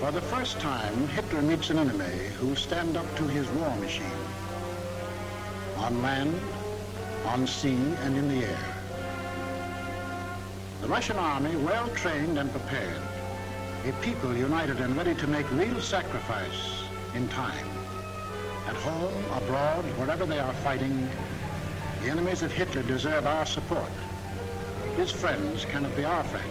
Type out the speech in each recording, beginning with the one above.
For the first time, Hitler meets an enemy who will stand up to his war machine. On land, on sea, and in the air. The Russian army, well trained and prepared. A people united and ready to make real sacrifice in time. At home, abroad, wherever they are fighting, the enemies of Hitler deserve our support. His friends cannot be our friends.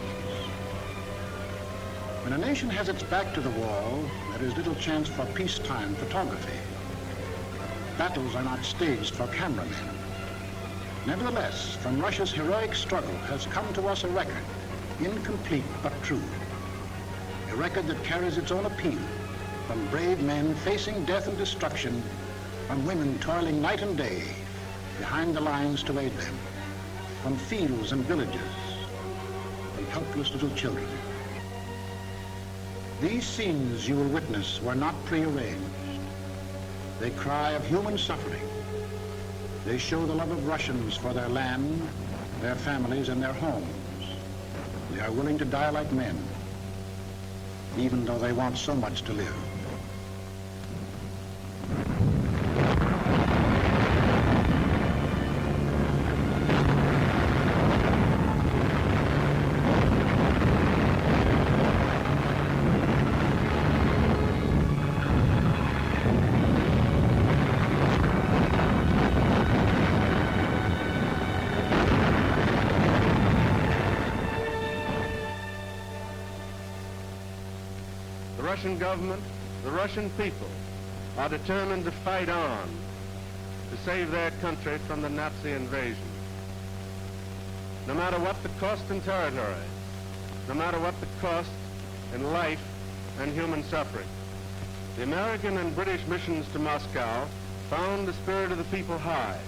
When a nation has its back to the wall, there is little chance for peacetime photography. Battles are not staged for cameramen. Nevertheless, from Russia's heroic struggle has come to us a record, incomplete but true. A record that carries its own appeal, from brave men facing death and destruction, from women toiling night and day behind the lines to aid them, from fields and villages, from helpless little children. These scenes you will witness were not prearranged. They cry of human suffering. They show the love of Russians for their land, their families, and their homes. They are willing to die like men, even though they want so much to live. The Russian government, the Russian people are determined to fight on to save their country from the Nazi invasion. No matter what the cost in territory, no matter what the cost in life and human suffering. The American and British missions to Moscow found the spirit of the people high.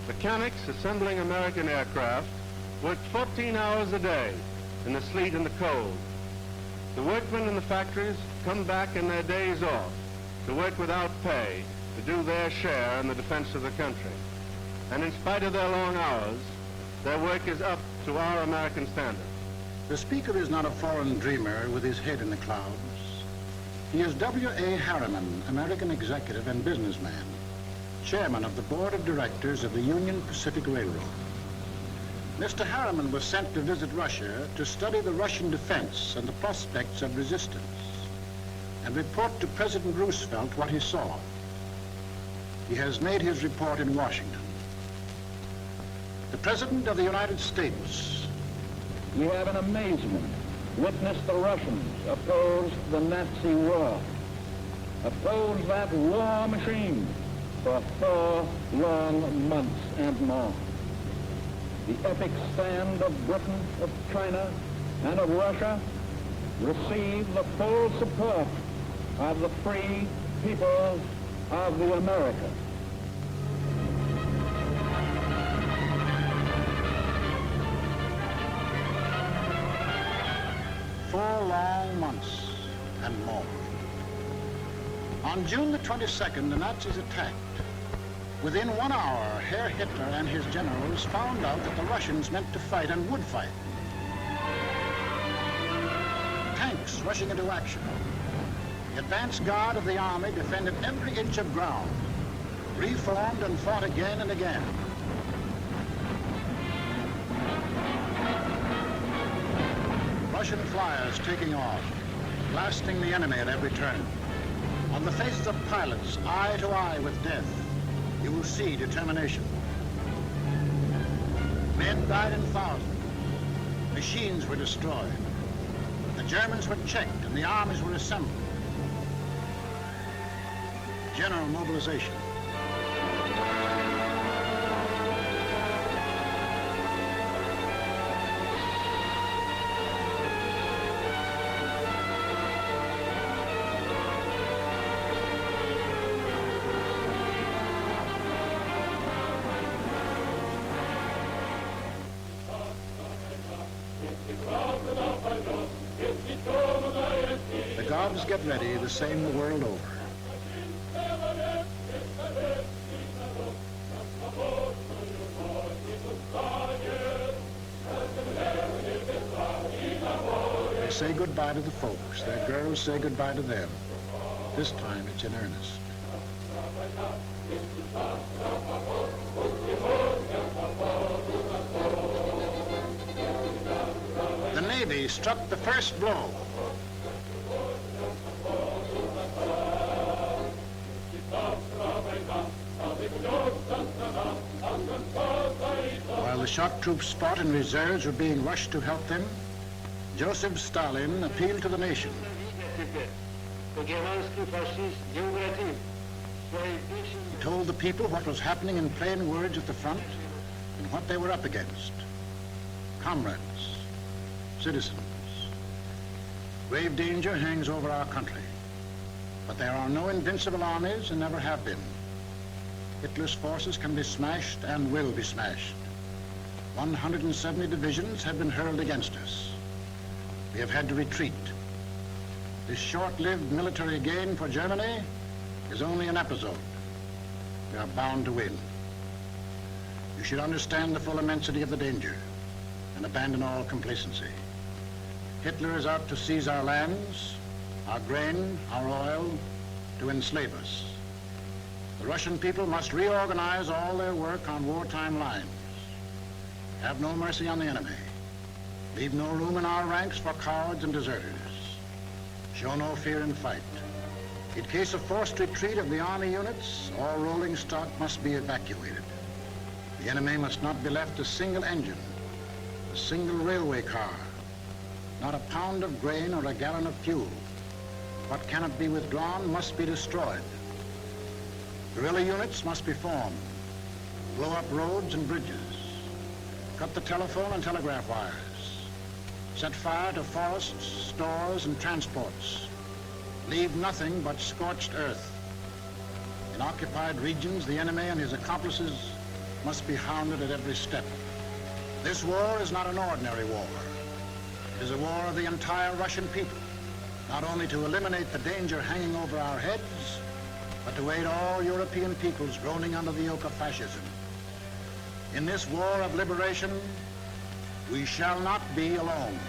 Mechanics assembling American aircraft worked 14 hours a day in the sleet and the cold. The workmen in the factories come back in their days off to work without pay to do their share in the defense of the country. And in spite of their long hours, their work is up to our American standards. The speaker is not a foreign dreamer with his head in the clouds. He is W.A. Harriman, American executive and businessman, chairman of the board of directors of the Union Pacific Railroad. Mr. Harriman was sent to visit Russia to study the Russian defense and the prospects of resistance and report to President Roosevelt what he saw. He has made his report in Washington. The President of the United States. We have in amazement witnessed the Russians oppose the Nazi war, oppose that war machine for 4 long months and more. The epic stand of Britain, of China, and of Russia received the full support of the free people of the America. Four long months and more. On June the 22nd, the Nazis attacked. Within 1 hour, Herr Hitler and his generals found out that the Russians meant to fight and would fight. Tanks rushing into action. The advance guard of the army defended every inch of ground, reformed and fought again and again. Russian flyers taking off, blasting the enemy at every turn. On the faces of pilots, eye to eye with death, you will see determination. Men died in thousands. Machines were destroyed. The Germans were checked and the armies were assembled. General mobilization. The gods get ready the same the world over. They say goodbye to the folks. Their girls say goodbye to them. This time it's in earnest. The Navy struck the first blow. While the shock troops fought and reserves were being rushed to help them, Josef Stalin appealed to the nation. He told the people what was happening in plain words at the front and what they were up against. Comrades, citizens, grave danger hangs over our country, but there are no invincible armies and never have been. Hitler's forces can be smashed and will be smashed. 170 divisions have been hurled against us. We have had to retreat. This short-lived military gain for Germany is only an episode. We are bound to win. You should understand the full immensity of the danger and abandon all complacency. Hitler is out to seize our lands, our grain, our oil, to enslave us. The Russian people must reorganize all their work on wartime lines. Have no mercy on the enemy. Leave no room in our ranks for cowards and deserters. Show no fear in fight. In case of forced retreat of the army units, all rolling stock must be evacuated. The enemy must not be left a single engine, a single railway car, not a pound of grain or a gallon of fuel. What cannot be withdrawn must be destroyed. Guerrilla units must be formed, blow up roads and bridges, cut the telephone and telegraph wires, set fire to forests, stores, and transports. Leave nothing but scorched earth. In occupied regions, the enemy and his accomplices must be hounded at every step. This war is not an ordinary war. It is a war of the entire Russian people, not only to eliminate the danger hanging over our heads, but to aid all European peoples groaning under the yoke of fascism. In this war of liberation, we shall not be alone.